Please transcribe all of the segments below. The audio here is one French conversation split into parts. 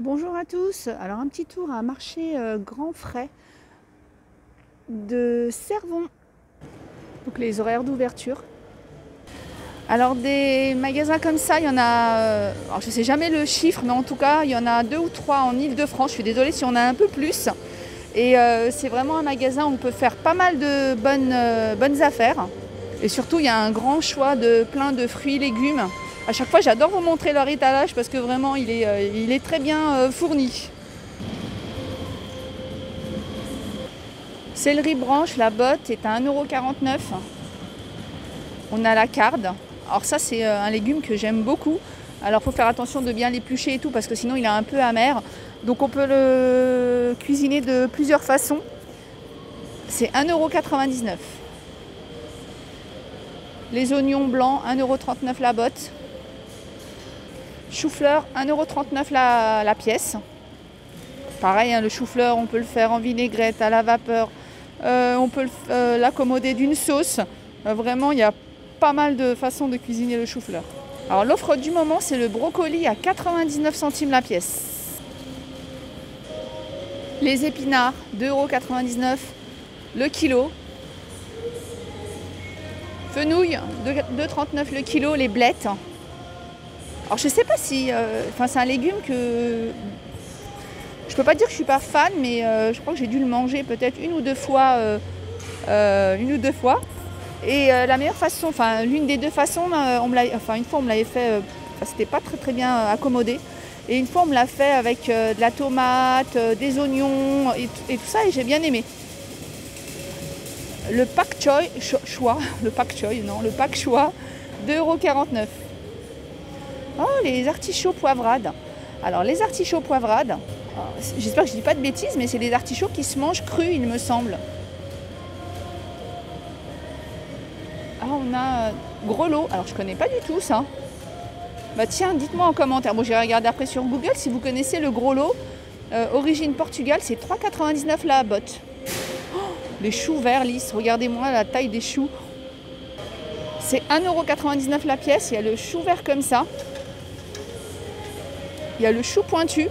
Bonjour à tous. Alors un petit tour à un marché Grand Frais de Cervon. Donc les horaires d'ouverture. Alors des magasins comme ça, il y en a, alors je ne sais jamais le chiffre, mais en tout cas il y en a 2 ou 3 en Île-de-France. Je suis désolée si on a un peu plus. Et c'est vraiment un magasin où on peut faire pas mal de bonnes affaires. Et surtout il y a un grand choix de plein de fruits et légumes. À chaque fois j'adore vous montrer leur étalage parce que vraiment il est très bien fourni. Céleri branche, la botte est à 1,49 €. On a la carde. Alors ça c'est un légume que j'aime beaucoup. Alors il faut faire attention de bien l'éplucher et tout parce que sinon il est un peu amer. Donc on peut le cuisiner de plusieurs façons. C'est 1,99 €. Les oignons blancs, 1,39 € la botte. Chou-fleur, 1,39 € la pièce. Pareil, hein, le chou-fleur, on peut le faire en vinaigrette, à la vapeur. On peut l'accommoder d'une sauce. Vraiment, il y a pas mal de façons de cuisiner le chou-fleur. Alors l'offre du moment, c'est le brocoli à 99 centimes la pièce. Les épinards, 2,99 € le kilo. Fenouil, 2,39 € le kilo. Les blettes. Alors je sais pas si... c'est un légume que... Je peux pas dire que je suis pas fan, mais je crois que j'ai dû le manger peut-être une ou deux fois. Et la meilleure façon, l'une des deux façons, une fois on me l'avait fait, c'était pas très bien accommodé. Et une fois on me l'a fait avec de la tomate, des oignons et tout ça, et j'ai bien aimé. Le pak choy, le pak choy, 2,49 €. Oh, les artichauts poivrades. Alors les artichauts poivrades, j'espère que je dis pas de bêtises, mais c'est des artichauts qui se mangent crus, il me semble. Ah, on a gros lot. Alors je connais pas du tout ça. Bah tiens, dites-moi en commentaire. Bon, j'ai regardé après sur Google si vous connaissez le gros lot. Origine Portugal, c'est 3,99 € la botte. Oh, les choux verts lisses, regardez-moi la taille des choux. C'est 1,99 € la pièce. Il y a le chou vert comme ça. Il y a le chou pointu,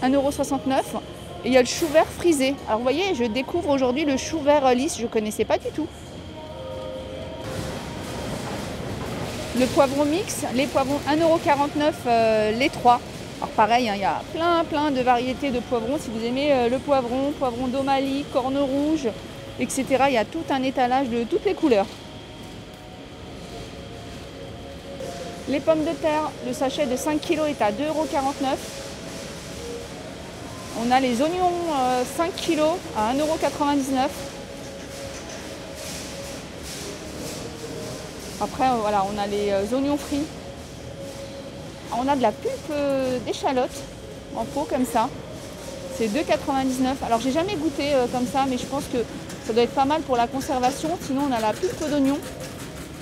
1,69 €. Et il y a le chou vert frisé. Alors vous voyez, je découvre aujourd'hui le chou vert lisse, je ne connaissais pas du tout. Le poivron mix, les poivrons 1,49 € les 3. Alors pareil, hein, il y a plein de variétés de poivrons. Si vous aimez le poivron d'Omalie, corne rouge, etc. Il y a tout un étalage de toutes les couleurs. Les pommes de terre, le sachet de 5 kg est à 2,49 €. On a les oignons 5 kg à 1,99 €. Après, voilà, on a les oignons frits. On a de la pulpe d'échalote en pot comme ça. C'est 2,99 €. Alors, j'ai jamais goûté comme ça, mais je pense que ça doit être pas mal pour la conservation. Sinon, on a la pulpe d'oignon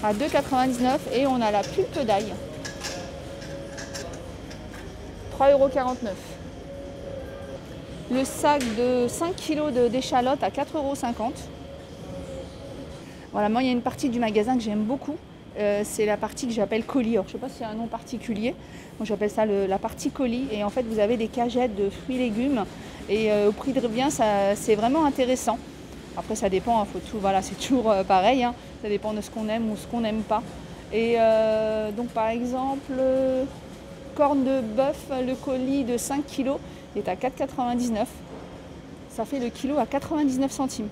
à 2,99 € et on a la pulpe d'ail. 3,49 €. Le sac de 5 kg d'échalote à 4,50 €. Voilà, moi il y a une partie du magasin que j'aime beaucoup. C'est la partie que j'appelle colis. Alors, je ne sais pas si c'est un nom particulier. Moi j'appelle ça la partie colis. Et en fait vous avez des cagettes de fruits et légumes. Et au prix de revient, c'est vraiment intéressant. Après ça dépend, hein, voilà, c'est toujours pareil. Hein, ça dépend de ce qu'on aime ou ce qu'on n'aime pas. Et donc par exemple, corne de bœuf, le colis de 5 kg est à 4,99 €. Ça fait le kilo à 99 centimes.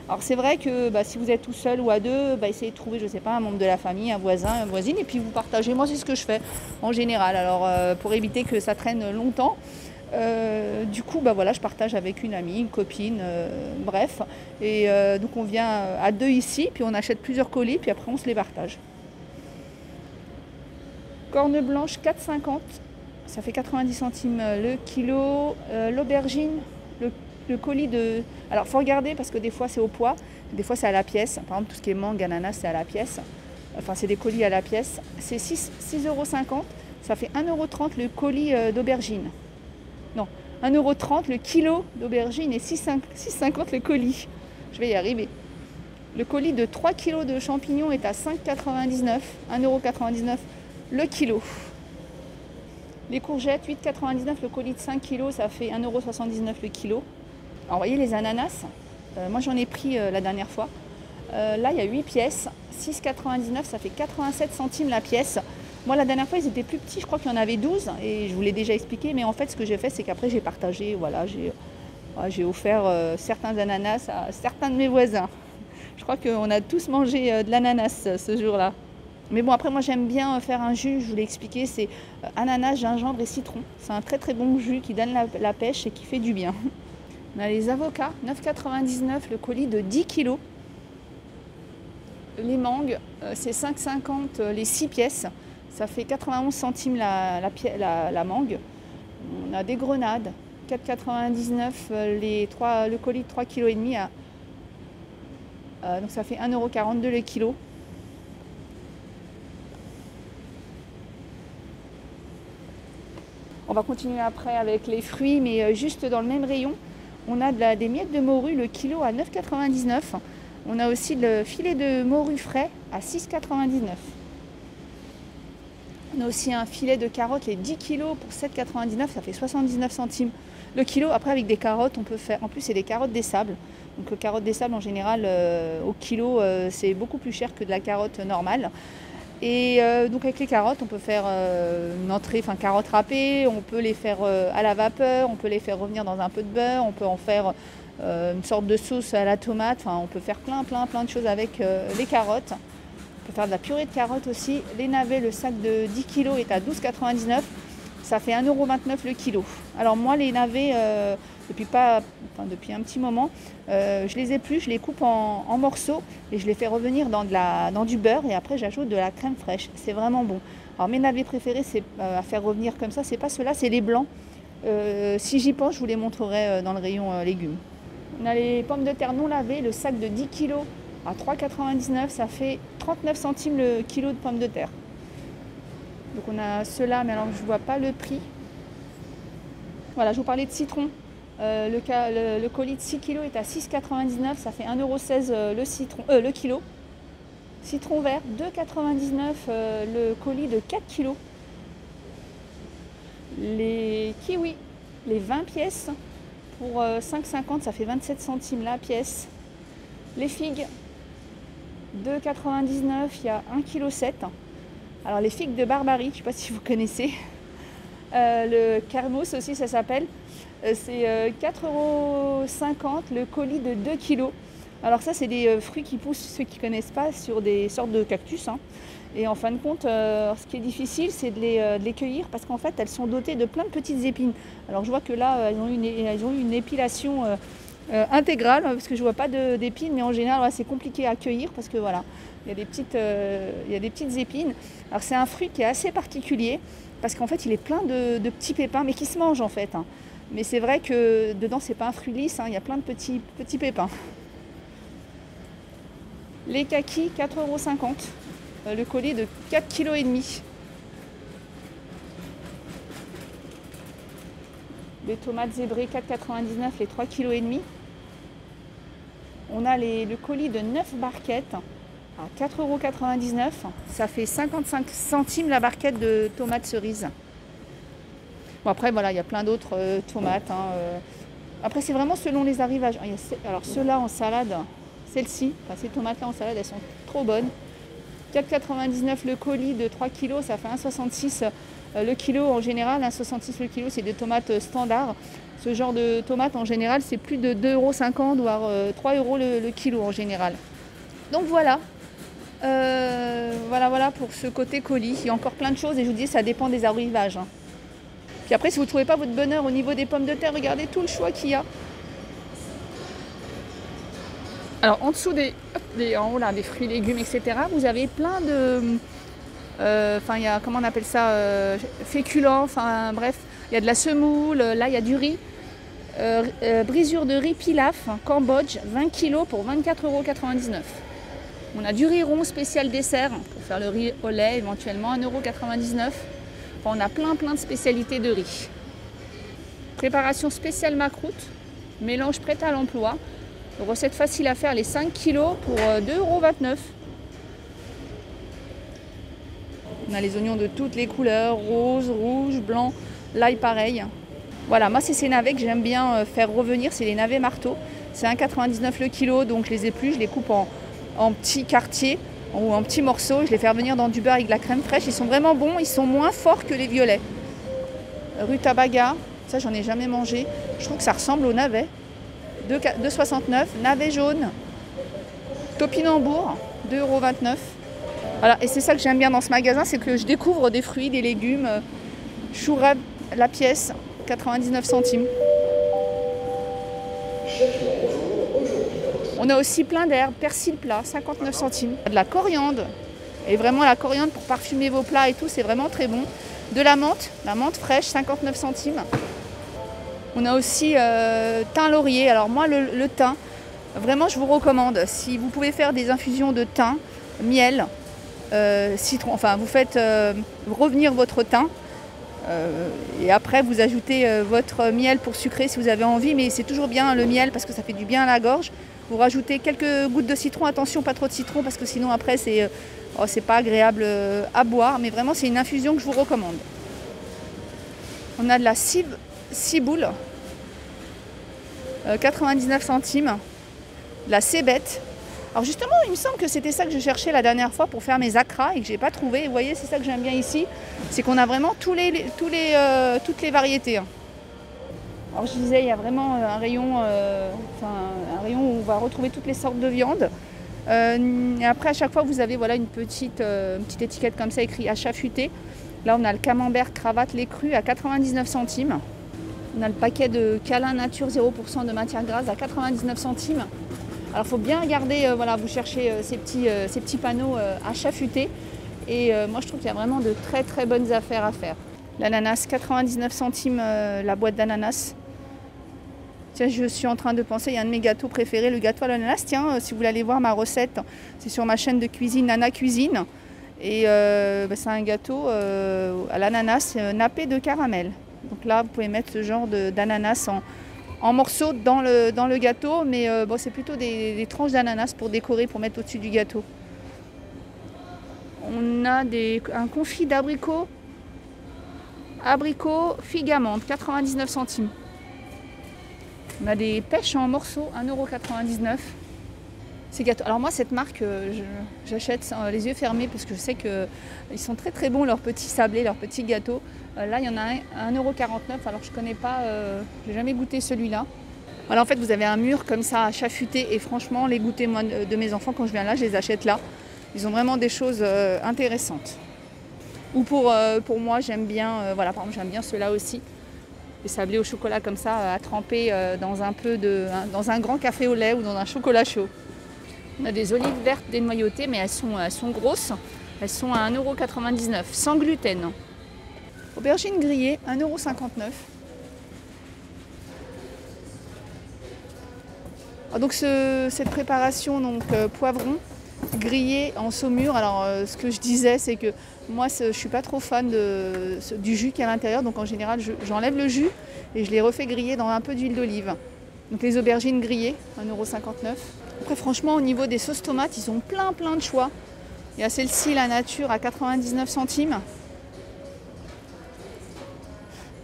Alors c'est vrai que si vous êtes tout seul ou à deux, essayez de trouver, je sais pas, un membre de la famille, un voisin, une voisine, et puis vous partagez. Moi c'est ce que je fais en général. Alors pour éviter que ça traîne longtemps, du coup voilà, je partage avec une amie, une copine, bref. Et donc on vient à deux ici, puis on achète plusieurs colis, puis après on se les partage. Corne blanche 4,50 €, ça fait 90 centimes le kilo. L'aubergine, le colis de... Alors il faut regarder parce que des fois c'est au poids, des fois c'est à la pièce. Par exemple tout ce qui est mangue, ananas, c'est à la pièce. Enfin c'est des colis à la pièce. C'est 6,50 €, ça fait 1,30 € le colis d'aubergine. Non, 1,30 € le kilo d'aubergine et 6,50 € le colis. Je vais y arriver. Le colis de 3 kg de champignons est à 5,99 €, 1,99 € le kilo. Les courgettes, 8,99 le colis de 5 kg, ça fait 1,79 € le kilo. Alors, vous voyez les ananas, moi j'en ai pris la dernière fois. Là, il y a 8 pièces, 6,99, ça fait 87 centimes la pièce. Moi, la dernière fois, ils étaient plus petits, je crois qu'il y en avait 12, et je vous l'ai déjà expliqué, mais en fait, ce que j'ai fait, c'est qu'après, j'ai partagé, voilà, j'ai offert certains ananas à certains de mes voisins. Je crois qu'on a tous mangé de l'ananas ce jour-là. Mais bon, après, moi, j'aime bien faire un jus, je vous l'ai expliqué, c'est ananas, gingembre et citron. C'est un très très bon jus qui donne la pêche et qui fait du bien. On a les avocats, 9,99 le colis de 10 kg. Les mangues, c'est 5,50 les 6 pièces. Ça fait 91 centimes la mangue. On a des grenades, 4,99 le colis de 3,5 kg. Donc ça fait 1,42 € le kilo. On va continuer après avec les fruits, mais juste dans le même rayon, on a des miettes de morue, le kilo à 9,99 €. On a aussi le filet de morue frais à 6,99 €. On a aussi un filet de carottes, les 10 kg pour 7,99 €, ça fait 79 centimes le kilo. Après, avec des carottes, on peut faire, en plus c'est des carottes des sables. Donc les carottes des sables en général au kilo, c'est beaucoup plus cher que de la carotte normale. Et donc avec les carottes, on peut faire une entrée, enfin carottes râpées, on peut les faire à la vapeur, on peut les faire revenir dans un peu de beurre, on peut en faire une sorte de sauce à la tomate, enfin on peut faire plein de choses avec les carottes. On peut faire de la purée de carottes aussi. Les navets, le sac de 10 kg est à 12,99 €, ça fait 1,29 € le kilo. Alors moi les navets, depuis un petit moment, je les épluche, je les coupe en morceaux et je les fais revenir dans du beurre et après j'ajoute de la crème fraîche. C'est vraiment bon. Alors mes navets préférés, c'est à faire revenir comme ça, c'est pas ceux-là, c'est les blancs. Si j'y pense, je vous les montrerai dans le rayon légumes. On a les pommes de terre non lavées, le sac de 10 kg à 3,99 €, ça fait 39 centimes le kilo de pommes de terre. Donc on a ceux-là, mais alors je ne vois pas le prix. Voilà, je vous parlais de citron. Le colis de 6 kg est à 6,99 €, ça fait 1,16 € le kilo. Citron vert, 2,99 € le colis de 4 kg. Les kiwis, les 20 pièces pour 5,50 €, ça fait 27 centimes la pièce. Les figues, 2,99 €, il y a 1,7 kg. Alors les figues de Barbarie, je ne sais pas si vous connaissez. Le Kermos aussi, ça s'appelle. C'est 4,50 € le colis de 2 kg. Alors ça, c'est des fruits qui poussent, ceux qui ne connaissent pas, sur des sortes de cactus. Et en fin de compte, ce qui est difficile, c'est de les cueillir parce qu'en fait, elles sont dotées de plein de petites épines. Alors je vois que là, elles ont eu une épilation intégrale, parce que je ne vois pas d'épines, mais en général, c'est compliqué à cueillir parce que voilà, il y a des petites épines. Alors c'est un fruit qui est assez particulier parce qu'en fait, il est plein de petits pépins, mais qui se mangent en fait. Mais c'est vrai que dedans, c'est pas un fruit lisse, il y a plein de petits pépins. Les kakis, 4,50 €, le colis de 4,5 kg. Les tomates zébrées, 4,99 € les 3,5 kg. On a le colis de 9 barquettes à 4,99 €. Ça fait 55 centimes la barquette de tomates cerises. Bon, après, voilà, il y a plein d'autres tomates. Après, c'est vraiment selon les arrivages. Alors, ceux-là en salade, celles-ci, ces tomates-là en salade, elles sont trop bonnes. 4,99 € le colis de 3 kg, ça fait 1,66 € le kilo en général. 1,66 € le kilo, c'est des tomates standards. Ce genre de tomates, en général, c'est plus de 2,50 €, voire 3 € le kilo en général. Donc voilà. Voilà pour ce côté colis. Il y a encore plein de choses et je vous dis, ça dépend des arrivages. Puis après, si vous ne trouvez pas votre bonheur au niveau des pommes de terre, regardez tout le choix qu'il y a. Alors en dessous en haut là, des fruits, légumes, etc., vous avez plein de... il y a, comment on appelle ça, féculents, enfin bref, il y a de la semoule, là il y a du riz. Brisure de riz pilaf, Cambodge, 20 kg pour 24,99 €. On a du riz rond spécial dessert, pour faire le riz au lait éventuellement, 1,99 €. Enfin, on a plein de spécialités de riz. Préparation spéciale macroute, mélange prêt à l'emploi. Recette facile à faire, les 5 kg pour 2,29 €. On a les oignons de toutes les couleurs, rose, rouge, blanc, l'ail pareil. Voilà, moi c'est ces navets que j'aime bien faire revenir, c'est les navets marteaux. C'est 1,99 le kilo, donc je les épluche, je les coupe en petits quartiers ou en petits morceaux. Je les fais revenir dans du beurre avec de la crème fraîche. Ils sont vraiment bons, ils sont moins forts que les violets. Rutabaga, ça j'en ai jamais mangé. Je trouve que ça ressemble au navet. 2,69 €. Navet jaune. Topinambour, 2,29 €. Voilà, et c'est ça que j'aime bien dans ce magasin, c'est que je découvre des fruits, des légumes. Chou rab, la pièce, 99 centimes. On a aussi plein d'herbes, persil plat, 59 centimes. De la coriandre, et vraiment la coriandre pour parfumer vos plats et tout, c'est vraiment très bon. De la menthe fraîche, 59 centimes. On a aussi thym laurier. Alors moi, le thym, vraiment je vous recommande. Si vous pouvez faire des infusions de thym, miel, citron, enfin vous faites revenir votre thym. Et après vous ajoutez votre miel pour sucrer si vous avez envie, mais c'est toujours bien le miel parce que ça fait du bien à la gorge. Vous rajoutez quelques gouttes de citron, attention pas trop de citron parce que sinon après c'est pas agréable à boire, mais vraiment c'est une infusion que je vous recommande. On a de la ciboule, 99 centimes, de la cébette. Alors justement, il me semble que c'était ça que je cherchais la dernière fois pour faire mes acras et que je n'ai pas trouvé. Vous voyez, c'est ça que j'aime bien ici, c'est qu'on a vraiment toutes les variétés. Alors je disais, il y a vraiment un rayon où on va retrouver toutes les sortes de viande. Et après, à chaque fois, vous avez voilà, une petite étiquette comme ça, écrit achat futé. Là, on a le camembert cravate lait cru à 99 centimes. On a le paquet de câlin nature 0% de matière grasse à 99 centimes. Alors il faut bien regarder, voilà, vous cherchez ces petits panneaux achat futé. Et moi je trouve qu'il y a vraiment de très très bonnes affaires à faire. L'ananas, 99 centimes la boîte d'ananas. Tiens, je suis en train de penser, il y a un de mes gâteaux préférés, le gâteau à l'ananas. Tiens, si vous voulez aller voir ma recette, c'est sur ma chaîne de cuisine Nana Cuisine. Et c'est un gâteau à l'ananas nappé de caramel. Donc là, vous pouvez mettre ce genre d'ananas en morceaux dans le gâteau, mais bon, c'est plutôt des tranches d'ananas pour décorer, pour mettre au-dessus du gâteau. On a un confit d'abricot, figue amande, 99 centimes. On a des pêches en morceaux, 1,99 €. Ces gâteaux. Alors moi, cette marque, j'achète les yeux fermés parce que je sais qu'ils sont très très bons, leurs petits sablés, leurs petits gâteaux. Là, il y en a un 1,49 €. Alors je ne connais pas, j'ai jamais goûté celui-là. Voilà, en fait, vous avez un mur comme ça à chafuter et franchement, les goûters moi, de mes enfants, quand je viens là, je les achète là. Ils ont vraiment des choses intéressantes. Ou pour moi, j'aime bien, voilà, par exemple, j'aime bien ceux-là aussi. Les sablés au chocolat comme ça, à tremper dans un grand café au lait ou dans un chocolat chaud. On a des olives vertes dénoyautées, mais elles sont grosses. Elles sont à 1,99 €, sans gluten. Aubergines grillées, 1,59 €. Ah, donc cette préparation, donc poivron grillé en saumure. Alors ce que je disais, c'est que moi je ne suis pas trop fan du jus qui est à l'intérieur. Donc en général, j'enlève le jus et je les refais griller dans un peu d'huile d'olive. Donc les aubergines grillées, 1,59 €. Après franchement, au niveau des sauces tomates, ils ont plein de choix. Il y a celle-ci, la nature, à 99 centimes.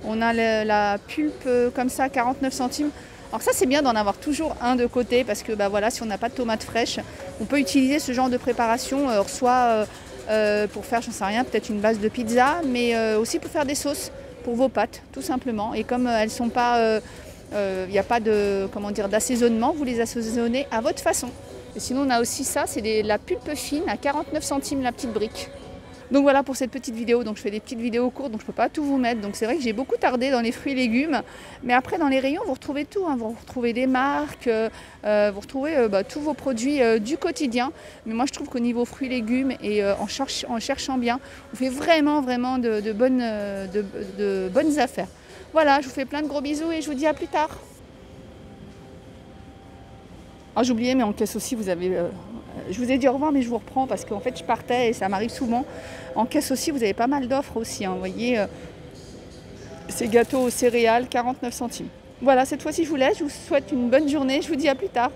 On a la pulpe comme ça, 49 centimes. Alors ça, c'est bien d'en avoir toujours un de côté parce que bah, voilà, si on n'a pas de tomates fraîches, on peut utiliser ce genre de préparation, soit pour faire, j'en sais rien, peut-être une base de pizza, mais aussi pour faire des sauces pour vos pâtes, tout simplement. Et comme elles sont pas, il n'y a pas d'assaisonnement, vous les assaisonnez à votre façon. Et sinon, on a aussi ça, c'est la pulpe fine à 49 centimes la petite brique. Donc voilà pour cette petite vidéo. Donc je fais des petites vidéos courtes, donc je ne peux pas tout vous mettre. Donc c'est vrai que j'ai beaucoup tardé dans les fruits et légumes. Mais après, dans les rayons, vous retrouvez tout. Vous retrouvez des marques, vous retrouvez tous vos produits du quotidien. Mais moi, je trouve qu'au niveau fruits et légumes et en cherchant bien, on fait vraiment de bonnes affaires. Voilà, je vous fais plein de gros bisous et je vous dis à plus tard. Ah, j'ai oublié, mais en caisse aussi, vous avez... je vous ai dit au revoir, mais je vous reprends parce qu'en fait, je partais et ça m'arrive souvent. En caisse aussi, vous avez pas mal d'offres aussi. Vous voyez, ces gâteaux aux céréales, 49 centimes. Voilà, cette fois-ci, je vous laisse. Je vous souhaite une bonne journée. Je vous dis à plus tard.